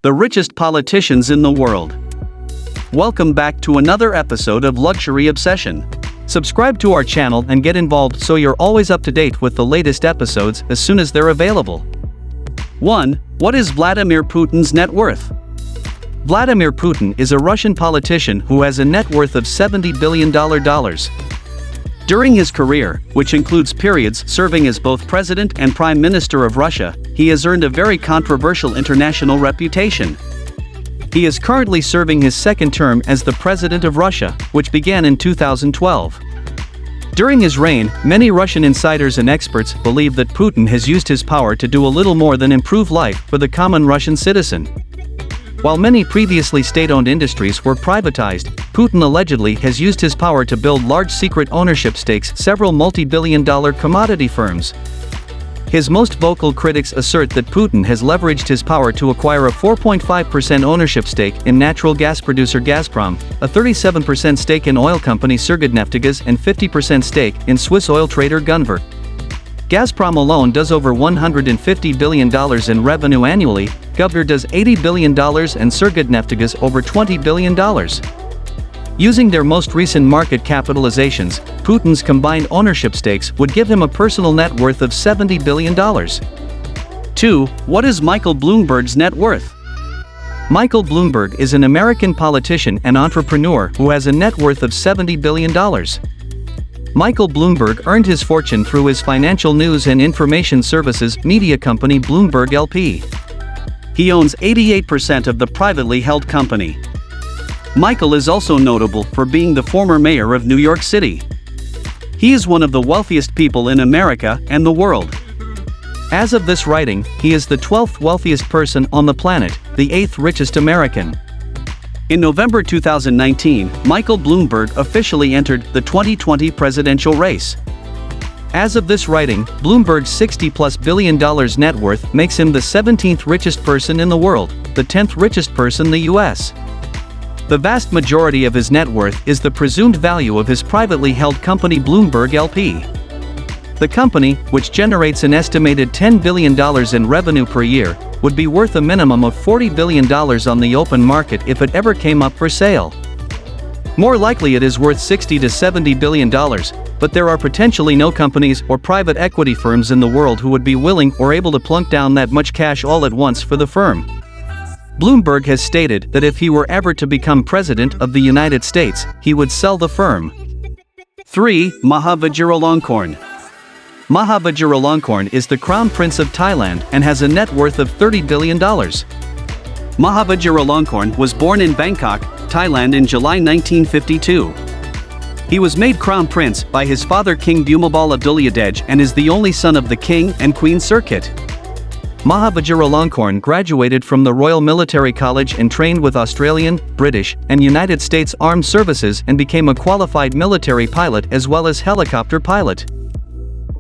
The richest politicians in the world. Welcome back to another episode of Luxury Obsession. Subscribe to our channel and get involved so you're always up to date with the latest episodes as soon as they're available. 1. What is Vladimir Putin's net worth? Vladimir Putin is a Russian politician who has a net worth of $70 billion. During his career, which includes periods serving as both president and prime minister of Russia, he has earned a very controversial international reputation. He is currently serving his second term as the president of Russia, which began in 2012. During his reign, many Russian insiders and experts believe that Putin has used his power to do a little more than improve life for the common Russian citizen. While many previously state-owned industries were privatized, Putin allegedly has used his power to build large secret ownership stakes in several multi-billion-dollar commodity firms. His most vocal critics assert that Putin has leveraged his power to acquire a 4.5% ownership stake in natural gas producer Gazprom, a 37% stake in oil company 𝐦𝐨𝐬𝐤𝐞 and 50% stake in Swiss oil trader 𝐦𝐤𝐤𝐤. Gazprom alone does over $150 billion in revenue annually, 𝐦𝐤𝐤𝐤 does $80 billion and 𝐦𝐸𝐤𝐤𝐤 over $20 billion. Using their most recent market capitalizations, Putin's combined ownership stakes would give him a personal net worth of $70 billion. 2. What is Michael Bloomberg's net worth? Michael Bloomberg is an American politician and entrepreneur who has a net worth of $70 billion. Michael Bloomberg earned his fortune through his financial news and information services media company Bloomberg LP. He owns 88% of the privately held company. Michael is also notable for being the former mayor of New York City. He is one of the wealthiest people in America and the world. As of this writing, he is the 12th wealthiest person on the planet, the 8th richest American. In November 2019, Michael Bloomberg officially entered the 2020 presidential race. As of this writing, Bloomberg's $60+ billion net worth makes him the 17th richest person in the world, the 10th richest person in the US. The vast majority of his net worth is the presumed value of his privately held company Bloomberg LP. The company, which generates an estimated $10 billion in revenue per year, would be worth a minimum of $40 billion on the open market if it ever came up for sale. More likely it is worth $60 to $70 billion, but there are potentially no companies or private equity firms in the world who would be willing or able to plunk down that much cash all at once for the firm. Bloomberg has stated that if he were ever to become president of the United States, he would sell the firm. 3. Maha Vajiralongkorn. Maha Vajiralongkorn is the Crown Prince of Thailand and has a net worth of $30 billion. Maha Vajiralongkorn was born in Bangkok, Thailand in July 1952. He was made Crown Prince by his father King Bhumibol Adulyadej and is the only son of the King and Queen Circuit. Maha Vajiralongkorn graduated from the Royal Military College and trained with Australian, British, and United States Armed Services and became a qualified military pilot as well as helicopter pilot.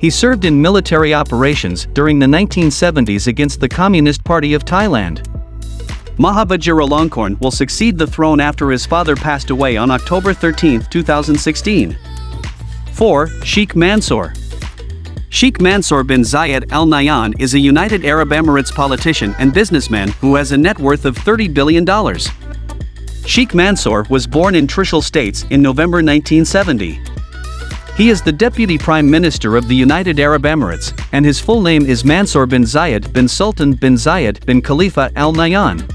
He served in military operations during the 1970s against the Communist Party of Thailand. Maha Vajiralongkorn will succeed the throne after his father passed away on October 13, 2016. 4. Sheikh Mansour. Sheikh Mansour bin Zayed Al Nahyan is a United Arab Emirates politician and businessman who has a net worth of $30 billion. Sheikh Mansour was born in Trishul States in November 1970. He is the Deputy Prime Minister of the United Arab Emirates, and his full name is Mansour bin Zayed bin Sultan bin Zayed bin Khalifa Al Nahyan.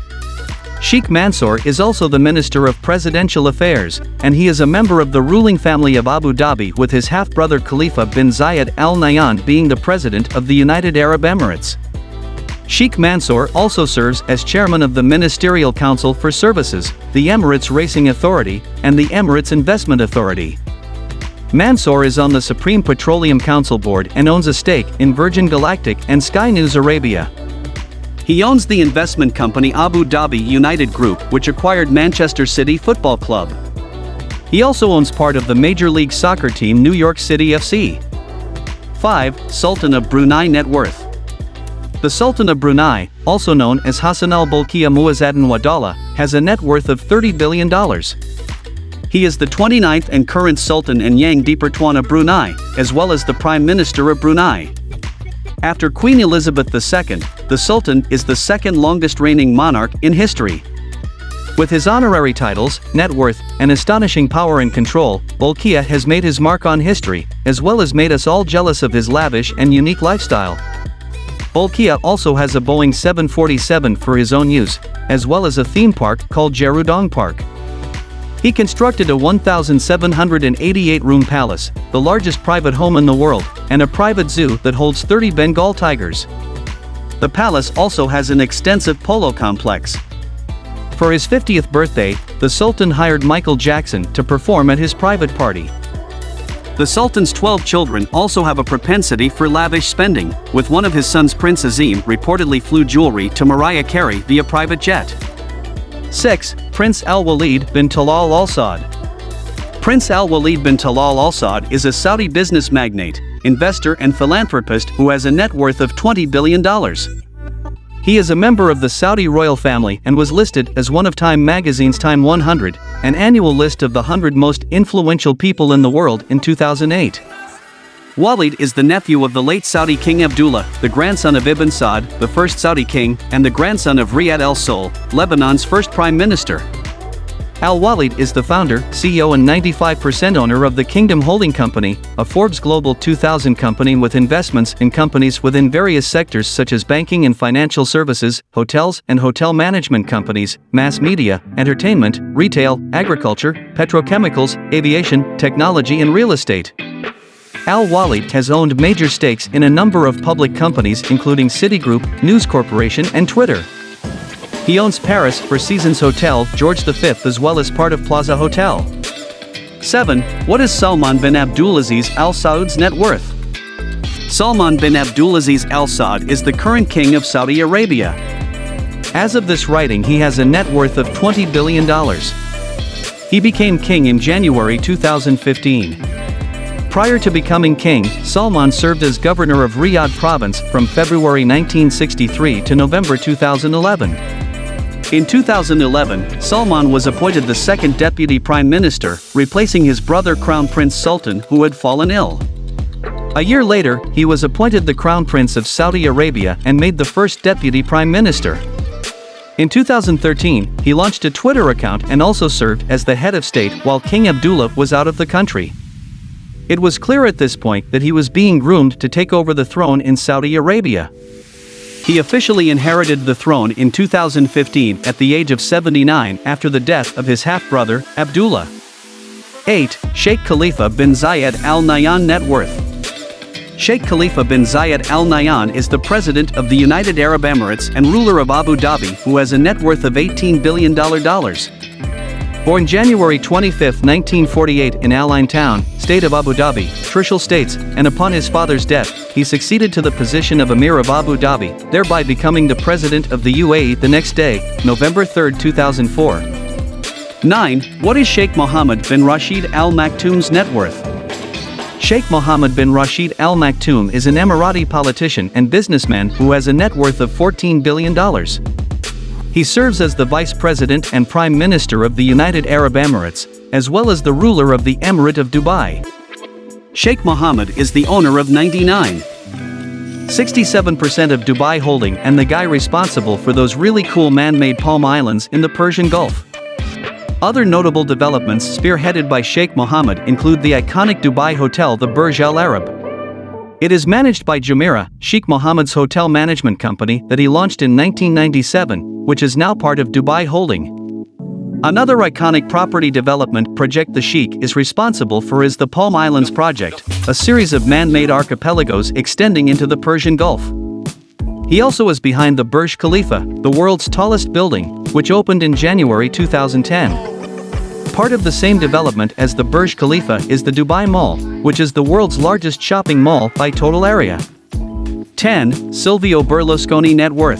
Sheikh Mansour is also the Minister of Presidential Affairs, and he is a member of the ruling family of Abu Dhabi, with his half-brother Khalifa bin Zayed Al Nahyan being the President of the United Arab Emirates. Sheikh Mansour also serves as chairman of the Ministerial Council for Services, the Emirates Racing Authority, and the Emirates Investment Authority. Mansour is on the Supreme Petroleum Council Board and owns a stake in Virgin Galactic and Sky News Arabia. He owns the investment company Abu Dhabi United Group, which acquired Manchester City Football Club. He also owns part of the Major League Soccer team New York City FC. 5. Sultan of Brunei net worth. The Sultan of Brunei, also known as Hassan al-Bolkiah Muizzaddin Wadala, has a net worth of $30 billion. He is the 29th and current Sultan and Yang di Pertuan of Brunei, as well as the Prime Minister of Brunei. After Queen Elizabeth II, the Sultan is the second longest reigning monarch in history. With his honorary titles, net worth, and astonishing power and control, 𝐦𝐨𝐬 has made his mark on history, as well as made us all jealous of his lavish and unique lifestyle. 𝐦𝐨𝐬 also has a Boeing 747 for his own use, as well as a theme park called 𝐥𝐢𝐤𝐞 Park. He constructed a 1,788-room palace, the largest private home in the world, and a private zoo that holds 30 Bengal tigers. The palace also has an extensive polo complex. For his 50th birthday, the Sultan hired Michael Jackson to perform at his private party. The Sultan's 12 children also have a propensity for lavish spending, with one of his sons, Prince 𝐦𝐨𝐬𝐬, reportedly flew jewelry to Mariah Carey via private jet. 6. Prince 𝐦𝐤𝐤𝐿 bin Talal Al Saud. Prince 𝐦𝐤𝐤𝐿 bin Talal Al Saud is a Saudi business magnate, investor and philanthropist who has a net worth of $20 billion. He is a member of the Saudi royal family and was listed as one of Time magazine's Time 100, an annual list of the 100 most influential people in the world, in 2008. Walid is the nephew of the late Saudi King Abdullah, the grandson of Ibn Saud, the first Saudi king, and the grandson of Riyad Al Sol, Lebanon's first prime minister. Al-Walid is the founder, CEO and 95% owner of the Kingdom Holding Company, a Forbes Global 2000 company with investments in companies within various sectors such as banking and financial services, hotels and hotel management companies, mass media, entertainment, retail, agriculture, petrochemicals, aviation, technology and real estate. Al-Walid has owned major stakes in a number of public companies including Citigroup, News Corporation and Twitter. He owns Paris Four Seasons Hotel, George V as well as part of Plaza Hotel. 7. What is Salman bin Abdulaziz Al Saud's net worth? Salman bin Abdulaziz Al Saud is the current king of Saudi Arabia. As of this writing, he has a net worth of $20 billion. He became king in January 2015. Prior to becoming king, Salman served as governor of Riyadh province from February 1963 to November 2011. In 2011, Salman was appointed the second deputy prime minister, replacing his brother Crown Prince Sultan, who had fallen ill. A year later, he was appointed the Crown Prince of Saudi Arabia and made the first deputy prime minister. In 2013, he launched a Twitter account and also served as the head of state while King Abdullah was out of the country. It was clear at this point that he was being groomed to take over the throne in Saudi Arabia. He officially inherited the throne in 2015 at the age of 79 after the death of his half-brother, Abdullah. 8. Sheikh Khalifa bin Zayed Al Nahyan net worth. Sheikh Khalifa bin Zayed Al Nahyan is the president of the United Arab Emirates and ruler of Abu Dhabi, who has a net worth of $18 billion. Born January 25, 1948 in Al Ain Town, state of Abu Dhabi, Trishul States, and upon his father's death, he succeeded to the position of Emir of Abu Dhabi, thereby becoming the president of the UAE the next day, November 3, 2004. 9. What is Sheikh Mohammed bin Rashid Al Maktoum's net worth? Sheikh Mohammed bin Rashid Al Maktoum is an Emirati politician and businessman who has a net worth of $14 billion. He serves as the Vice President and Prime Minister of the United Arab Emirates, as well as the ruler of the Emirate of Dubai. Sheikh Mohammed is the owner of 67% of Dubai Holding and the guy responsible for those really cool man-made palm islands in the Persian Gulf. Other notable developments spearheaded by Sheikh Mohammed include the iconic Dubai hotel, the Burj Al Arab. It is managed by Jumeirah, Sheikh Mohammed's hotel management company that he launched in 1997, which is now part of Dubai Holding. Another iconic property development project the Sheikh is responsible for is the Palm Islands project, a series of man-made archipelagos extending into the Persian Gulf. He also is behind the Burj Khalifa, the world's tallest building, which opened in January 2010. Part of the same development as the Burj Khalifa is the Dubai Mall, which is the world's largest shopping mall by total area. 10. Silvio Berlusconi net worth.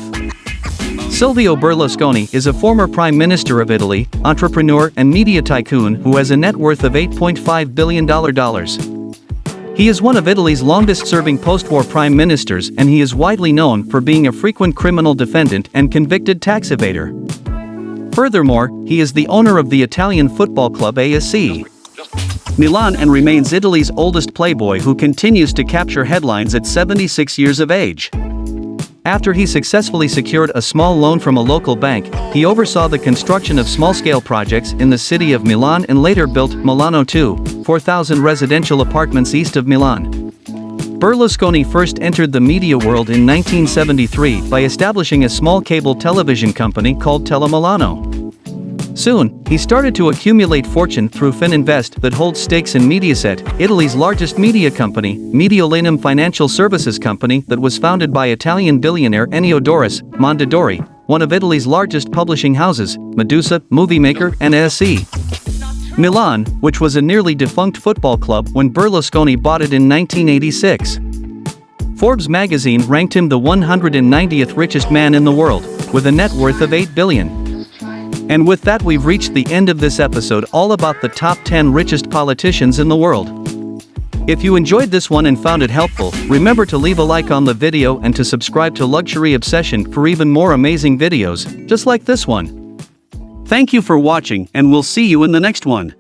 Silvio Berlusconi is a former Prime Minister of Italy, entrepreneur and media tycoon who has a net worth of $8.5 billion. He is one of Italy's longest-serving post-war prime ministers, and he is widely known for being a frequent criminal defendant and convicted tax evader. Furthermore, he is the owner of the Italian football club AC. Milan and remains Italy's oldest playboy who continues to capture headlines at 76 years of age. After he successfully secured a small loan from a local bank, he oversaw the construction of small-scale projects in the city of Milan and later built Milano 2, 4,000 residential apartments east of Milan. Berlusconi first entered the media world in 1973 by establishing a small cable television company called Telemilano. Soon, he started to accumulate fortune through Fininvest that holds stakes in Mediaset, Italy's largest media company, Mediolanum financial services company that was founded by Italian billionaire Ennio Doris, Mondadori, one of Italy's largest publishing houses, Medusa, Movie Maker, and SC. Milan, which was a nearly defunct football club when Berlusconi bought it in 1986. Forbes magazine ranked him the 190th richest man in the world, with a net worth of $8 billion. And with that, we've reached the end of this episode all about the top 10 richest politicians in the world. If you enjoyed this one and found it helpful, remember to leave a like on the video and to subscribe to Luxury Obsession for even more amazing videos, just like this one. Thank you for watching, and we'll see you in the next one.